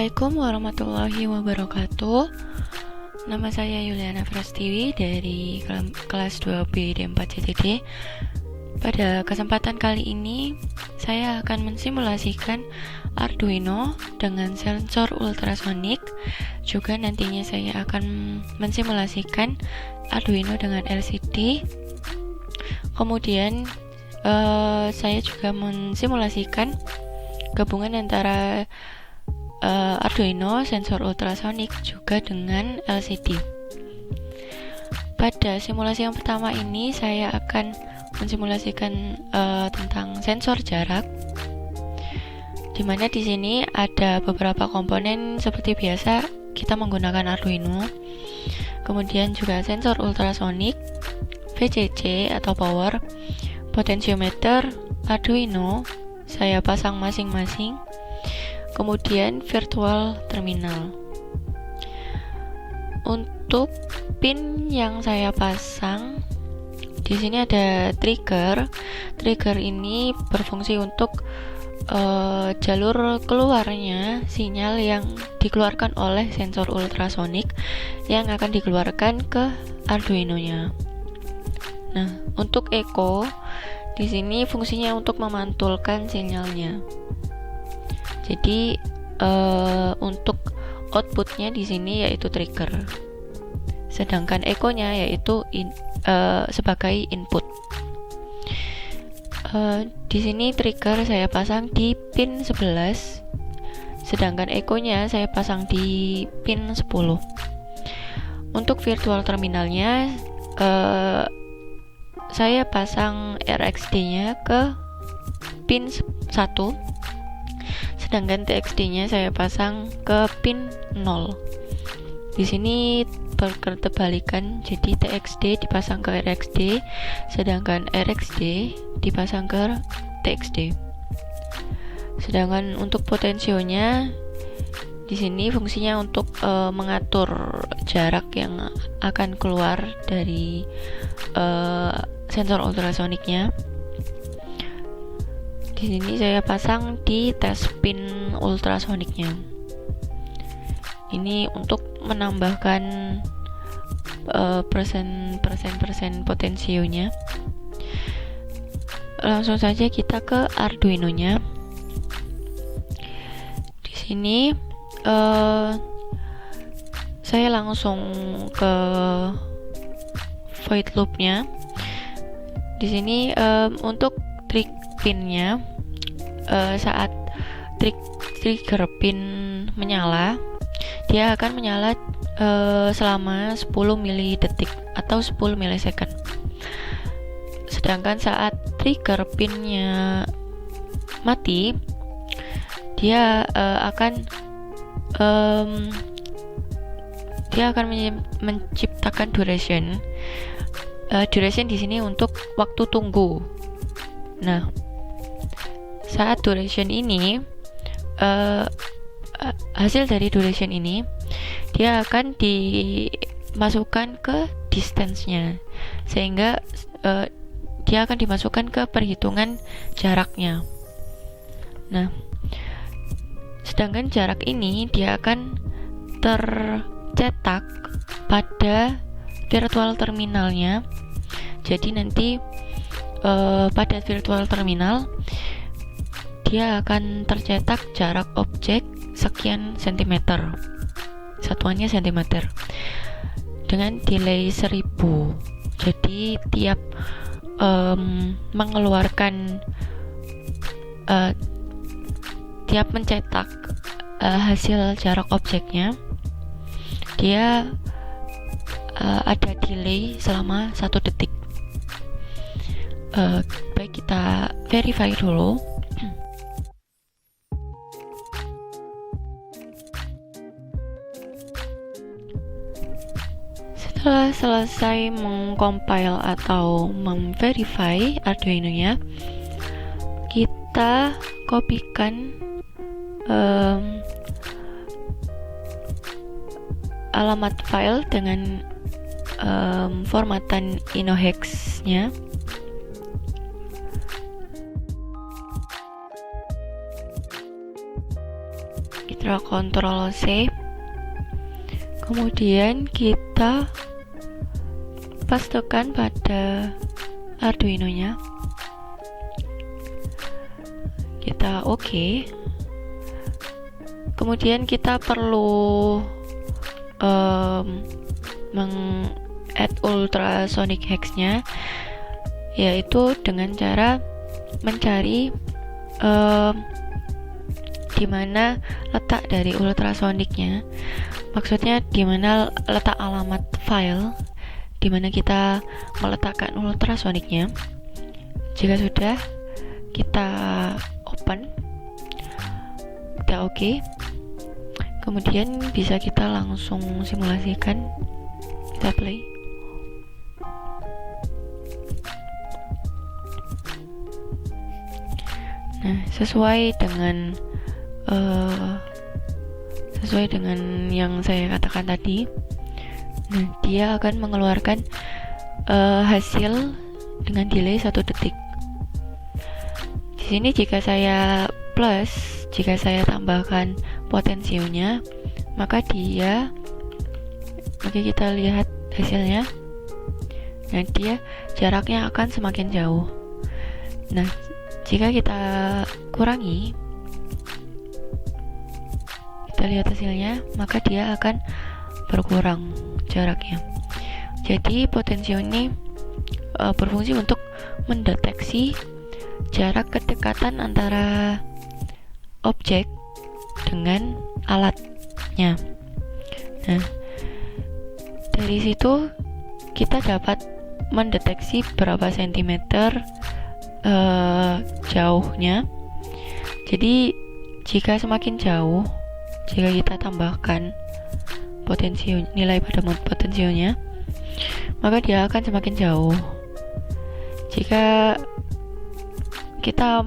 Assalamualaikum warahmatullahi wabarakatuh. Nama saya Yuliana Prastiwi dari kelas 2B D4 CTD. Pada kesempatan kali ini, saya akan mensimulasikan Arduino dengan sensor ultrasonik. Juga nantinya saya akan mensimulasikan Arduino dengan LCD. Kemudian saya juga mensimulasikan gabungan antara Arduino, sensor ultrasonik juga dengan LCD. Pada simulasi yang pertama ini saya akan mensimulasikan tentang sensor jarak, dimana di sini ada beberapa komponen seperti biasa kita menggunakan Arduino, kemudian juga sensor ultrasonik, VCC atau power, potentiometer, Arduino saya pasang masing-masing. Kemudian virtual terminal. Untuk pin yang saya pasang di sini ada trigger. Trigger ini berfungsi untuk jalur keluarnya sinyal yang dikeluarkan oleh sensor ultrasonik yang akan dikeluarkan ke Arduino-nya. Nah, untuk echo di sini fungsinya untuk memantulkan sinyalnya. Jadi untuk outputnya di sini yaitu trigger, sedangkan echo-nya yaitu sebagai input. Di sini trigger saya pasang di pin 11, sedangkan echo-nya saya pasang di pin 10. Untuk virtual terminalnya saya pasang RxD-nya ke pin 1. Sedangkan TXD-nya saya pasang ke pin 0. Di sini berkebalikan, jadi TXD dipasang ke RxD, sedangkan RxD dipasang ke TXD. Sedangkan untuk potensionya di sini fungsinya untuk mengatur jarak yang akan keluar dari sensor ultrasoniknya. Di sini saya pasang di tes pin ultrasoniknya. Ini untuk menambahkan persen potensionya. Langsung saja kita ke Arduino-nya. Di sini saya langsung ke void loop-nya. Di sini untuk trik pinnya, saat trigger pin menyala, dia akan menyala selama 10 milidetik atau 10 milisecond. Sedangkan saat trigger pinnya mati, dia akan menciptakan duration. Duration di sini untuk waktu tunggu. Nah, saat duration ini, hasil dari duration ini dia akan dimasukkan ke distance-nya, sehingga dia akan dimasukkan ke perhitungan jaraknya. Nah, sedangkan jarak ini dia akan tercetak pada virtual terminalnya. Jadi nanti pada virtual terminal dia akan tercetak jarak objek sekian sentimeter, satuannya sentimeter, dengan delay 1000. Jadi tiap mengeluarkan tiap mencetak hasil jarak objeknya, dia ada delay selama 1 detik. Baik, kita verify dulu. Setelah selesai mengcompile atau memverify Arduino-nya, kita kopikan alamat file dengan formatan Inohex-nya. setelah Ctrl C, kemudian kita pastekan pada Arduino nya, kita oke. Kemudian kita perlu meng-add ultrasonic hex nya, yaitu dengan cara mencari di mana letak dari ultrasonicnya, maksudnya di mana letak alamat file di mana kita meletakkan ultrasonicnya. Jika sudah, kita open, kita oke. Kemudian bisa kita langsung simulasikan, kita play. Nah, sesuai dengan yang saya katakan tadi, nah, dia akan mengeluarkan hasil dengan delay 1 detik. Di sini jika saya plus, jika saya tambahkan potensionya, maka kita lihat hasilnya. Nah, dia jaraknya akan semakin jauh. Nah, jika kita kurangi, kita lihat hasilnya, maka dia akan berkurang jaraknya. Jadi potensio ini berfungsi untuk mendeteksi jarak kedekatan antara objek dengan alatnya. Nah, dari situ kita dapat mendeteksi berapa sentimeter jauhnya. Jadi jika semakin jauh, jika kita tambahkan nilai pada potensionya, maka dia akan semakin jauh. Jika kita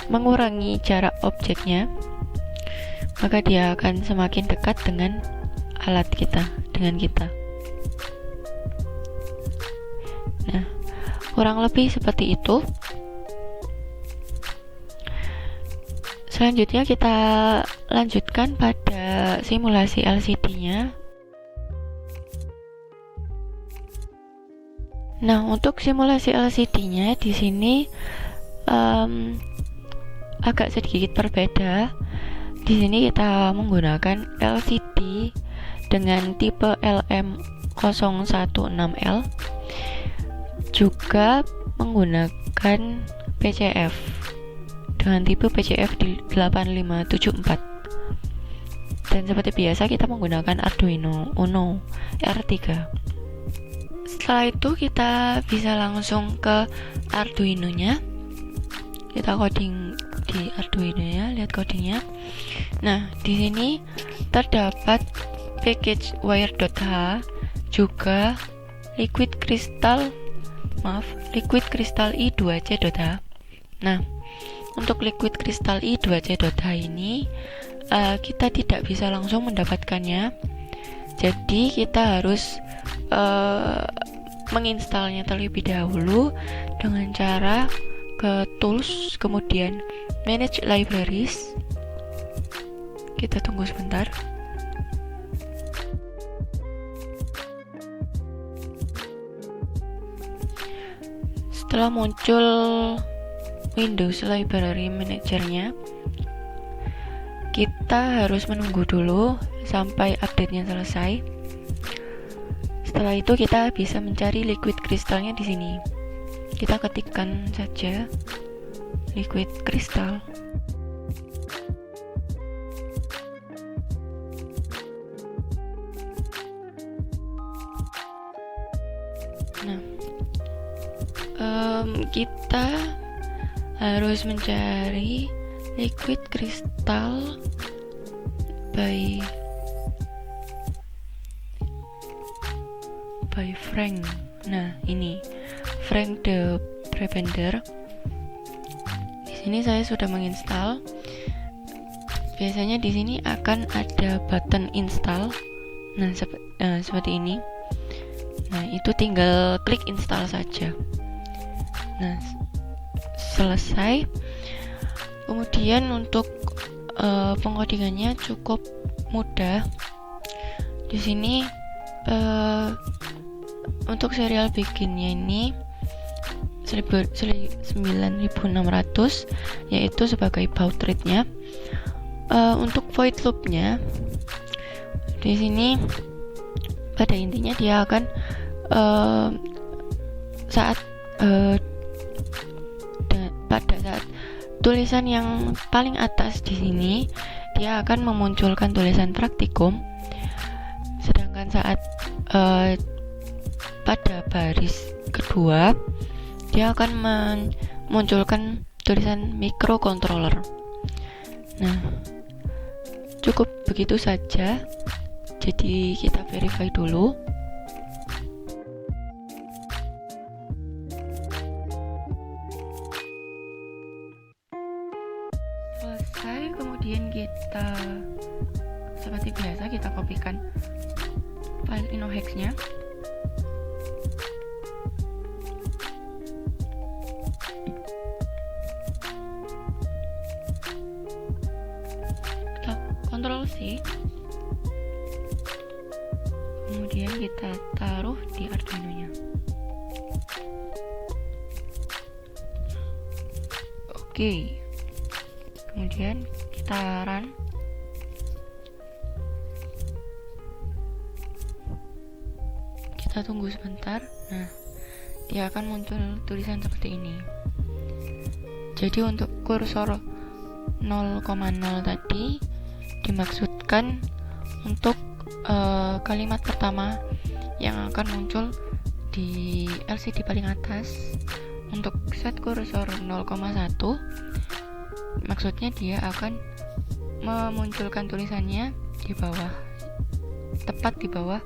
mengurangi jarak objeknya, maka dia akan semakin dekat dengan alat kita, dengan kita. Nah, kurang lebih seperti itu. Selanjutnya kita lanjutkan pada simulasi LCD-nya. Nah, untuk simulasi LCD-nya di sini agak sedikit berbeda. Di sini kita menggunakan LCD dengan tipe LM016L, juga menggunakan PCF dengan tipe PCF di 8574. Dan seperti biasa kita menggunakan Arduino Uno R3. Setelah itu kita bisa langsung ke Arduino nya. Kita coding di Arduino nya, lihat codingnya. Nah, di sini terdapat package wire.h, juga liquid crystal i2c.h. Nah, untuk liquid crystal i2c.h ini kita tidak bisa langsung mendapatkannya. Jadi kita harus menginstalnya terlebih dahulu dengan cara ke tools, kemudian manage libraries. Kita tunggu sebentar. Setelah muncul Windows Library Manager-nya, kita harus menunggu dulu sampai update-nya selesai. Setelah itu kita bisa mencari liquid crystal-nya di sini. Kita ketikkan saja liquid crystal. Nah, kita harus mencari liquid crystal by Frank. Nah, ini Frank the Prebender. Di sini saya sudah menginstal. Biasanya di sini akan ada button install. Nah, seperti ini. Nah, itu tinggal klik install saja. Nah, selesai. Kemudian untuk Pengodingannya cukup mudah. Di sini untuk serial bikinnya ini 9600, yaitu sebagai baud rate-nya. Untuk void loop-nya di sini pada intinya dia akan pada saat tulisan yang paling atas di sini dia akan memunculkan tulisan praktikum, sedangkan saat pada baris kedua dia akan memunculkan tulisan microcontroller. Nah, cukup begitu saja. Jadi kita verify dulu. Selesai, kemudian kita seperti biasa kita kopikan file InnoHex-nya. Ctrl C, kemudian kita taruh di Arduino-nya. Oke, kemudian kita run. Kita tunggu sebentar. Nah, dia akan muncul tulisan seperti ini. Jadi untuk kursor 0,0 tadi dimaksudkan untuk kalimat pertama yang akan muncul di LCD paling atas. Untuk set kursor 0,1 maksudnya dia akan memunculkan tulisannya di bawah, tepat di bawah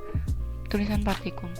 tulisan praktikum.